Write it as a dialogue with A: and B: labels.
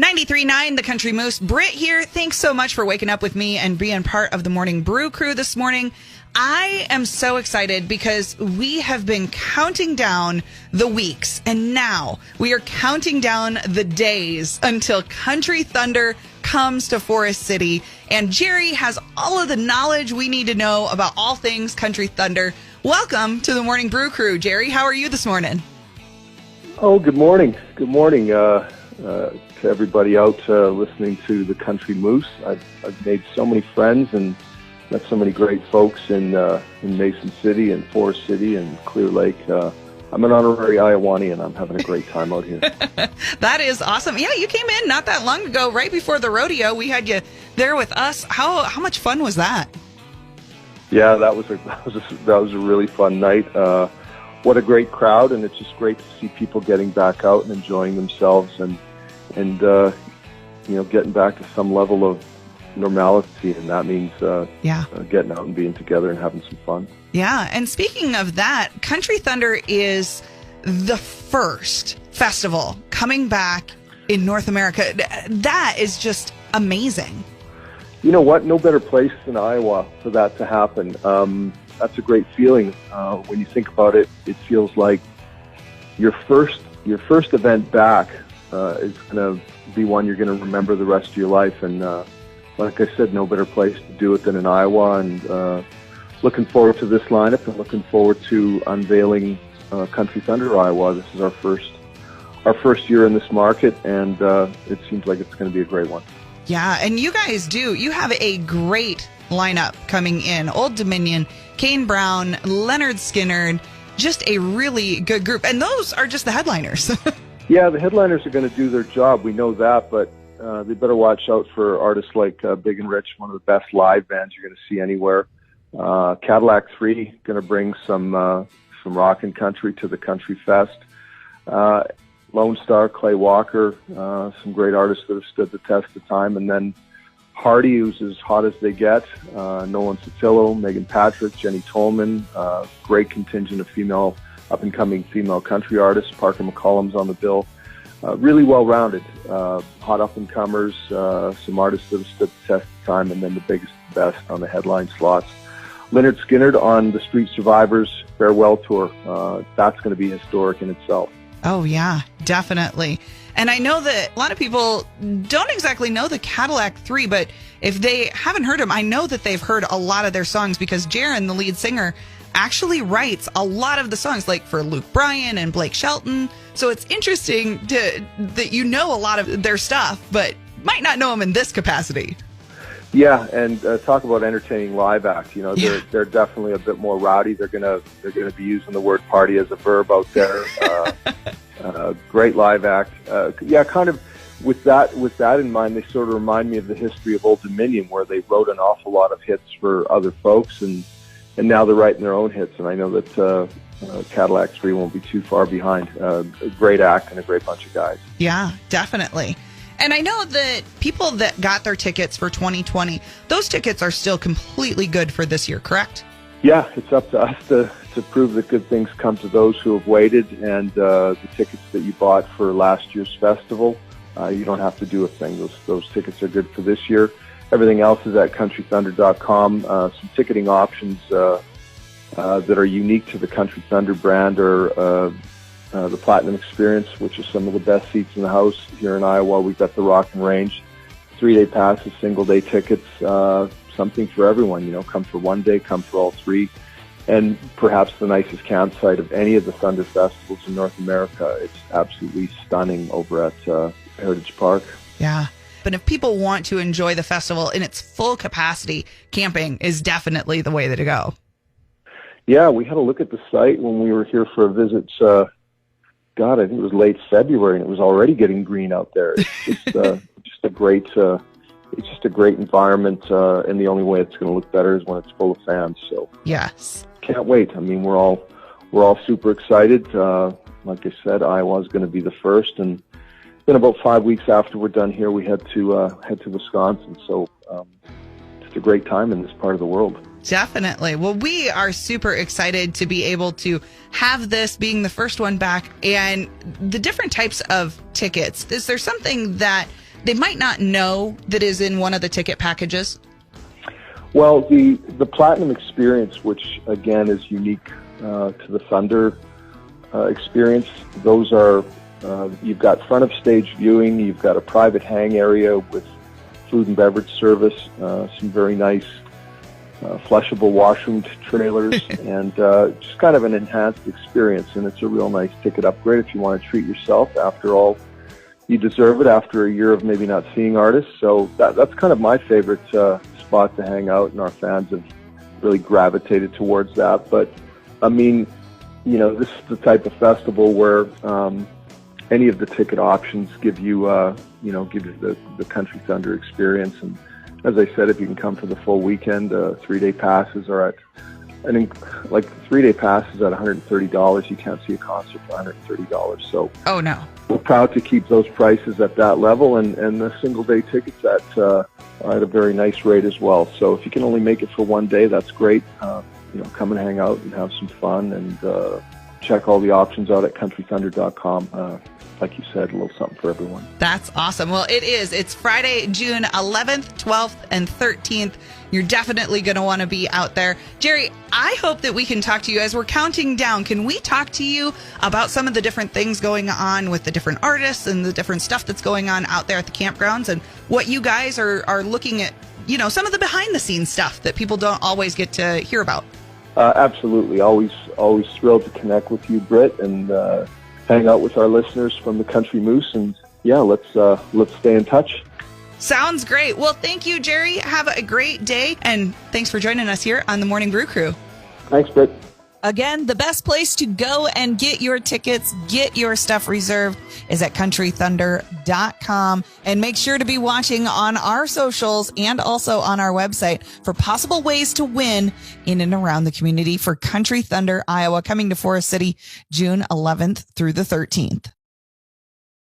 A: 93.9 The Country Moose. Britt here. Thanks so much for waking up with me and being part of the Morning Brew crew this morning. I am so excited because we have been counting down the weeks, and now we are counting down the days until Country Thunder comes to Forest City. And Jerry has all of the knowledge we need to know about all things Country Thunder. Welcome to the Morning Brew crew. Jerry, how are you this morning?
B: Oh, good morning. Good morning to everybody out listening to the Country Moose. I've made so many friends and met so many great folks in Mason City and Forest City and Clear Lake. I'm an honorary Iowanian. I'm having a great time out here.
A: That is awesome. Yeah, you came in not that long ago, right before the rodeo. We had you there with us. How much fun was that? Yeah,
B: that was a really fun night. What a great crowd, and it's just great to see people getting back out and enjoying themselves and getting back to some level of normality, and that means getting out and being together and having some fun.
A: Yeah, and speaking of that, Country Thunder is the first festival coming back in North America. That is just amazing.
B: You know what? No better place than Iowa for that to happen. That's a great feeling. When you think about it, it feels like your first event back is going to be one you're going to remember the rest of your life. And like I said, no better place to do it than in Iowa. And looking forward to this lineup and looking forward to unveiling Country Thunder Iowa. This is our first year in this market, and it seems like it's going to be a great one.
A: Yeah, and you guys do. You have a great lineup coming in. Old Dominion, Kane Brown, Leonard Skinner, just a really good group. And those are just the headliners.
B: Yeah, the headliners are going to do their job. We know that, but they better watch out for artists like Big and Rich, one of the best live bands you're going to see anywhere. Cadillac 3 going to bring some rock and country to the Country Fest. Lone Star, Clay Walker, some great artists that have stood the test of time. And then Hardy, who's as hot as they get, Nolan Sotillo, Megan Patrick, Jenny Tolman, great contingent of up-and-coming female country artists. Parker McCollum's on the bill. Really well-rounded, hot up-and-comers, some artists that have stood the test of time, and then the biggest, best on the headline slots. Leonard Skinner on the Street Survivors Farewell Tour. That's going to be historic in itself.
A: Oh, yeah, definitely. And I know that a lot of people don't exactly know the Cadillac 3, but if they haven't heard them, I know that they've heard a lot of their songs because Jaron, the lead singer, actually writes a lot of the songs, like for Luke Bryan and Blake Shelton. So it's interesting that you know a lot of their stuff, but might not know them in this capacity.
B: Yeah, and talk about entertaining live act. You know, they're definitely a bit more rowdy. They're gonna be using the word party as a verb out there. Great live act. Kind of with that in mind, they sort of remind me of the history of Old Dominion, where they wrote an awful lot of hits for other folks, and now they're writing their own hits. And I know that Cadillac 3 won't be too far behind. A great act and a great bunch of guys.
A: Yeah, definitely. And I know that people that got their tickets for 2020, those tickets are still completely good for this year, correct?
B: Yeah, it's up to us to prove that good things come to those who have waited. And the tickets that you bought for last year's festival, you don't have to do a thing. Those tickets are good for this year. Everything else is at countrythunder.com. Some ticketing options that are unique to the Country Thunder brand are the Platinum Experience, which is some of the best seats in the house here in Iowa. We've got the Rock and Range, 3-day passes, single-day tickets, something for everyone. You know, come for one day, come for all three, and perhaps the nicest campsite of any of the Thunder festivals in North America. It's absolutely stunning over at Heritage Park.
A: Yeah. But if people want to enjoy the festival in its full capacity, camping is definitely the way to go.
B: Yeah, we had a look at the site when we were here for a visit. I think it was late February, and it was already getting green out there. It's just a great environment, and the only way it's going to look better is when it's full of fans. So
A: yes,
B: can't wait. I mean, we're all super excited. Like I said, Iowa's going to be the first, and then about 5 weeks after we're done here, we head to Wisconsin. So it's a great time in this part of the world.
A: Definitely. Well, we are super excited to be able to have this being the first one back, and the different types of tickets. Is there something that they might not know that is in one of the ticket packages?
B: Well, the Platinum experience, which again is unique to the Thunder experience, those are you've got front of stage viewing, you've got a private hang area with food and beverage service, some very nice flushable washroom trailers, and just kind of an enhanced experience. And it's a real nice ticket upgrade if you want to treat yourself. After all, you deserve it after a year of maybe not seeing artists. So that's kind of my favorite spot to hang out, and our fans have really gravitated towards that. But I mean, you know, this is the type of festival where any of the ticket options give you the Country Thunder experience. And as I said, if you can come for the full weekend, 3-day passes are at, I think, like 3-day passes at $130. You can't see a concert for $130. So
A: oh no,
B: we're proud to keep those prices at that level, and the single day tickets at a very nice rate as well. So if you can only make it for one day, that's great. Come and hang out and have some fun, and check all the options out at countrythunder.com. Like you said, a little something for everyone.
A: That's awesome. Well, it's Friday, June 11th, 12th, and 13th. You're definitely going to want to be out there. Gerry, I hope that we can talk to you as we're counting down. Can we talk to you about some of the different things going on with the different artists and the different stuff that's going on out there at the campgrounds, and what you guys are looking at, some of the behind the scenes stuff that people don't always get to hear about?
B: Absolutely. Always thrilled to connect with you, Britt, and hang out with our listeners from the Country Moose. And yeah, let's stay in touch.
A: Sounds great. Well, thank you, Gerry. Have a great day, and thanks for joining us here on the Morning Brew Crew.
B: Thanks, Britt.
A: Again, the best place to go and get your tickets, get your stuff reserved, is at countrythunder.com. And make sure to be watching on our socials and also on our website for possible ways to win in and around the community for Country Thunder, Iowa, coming to Forest City June 11th through the 13th.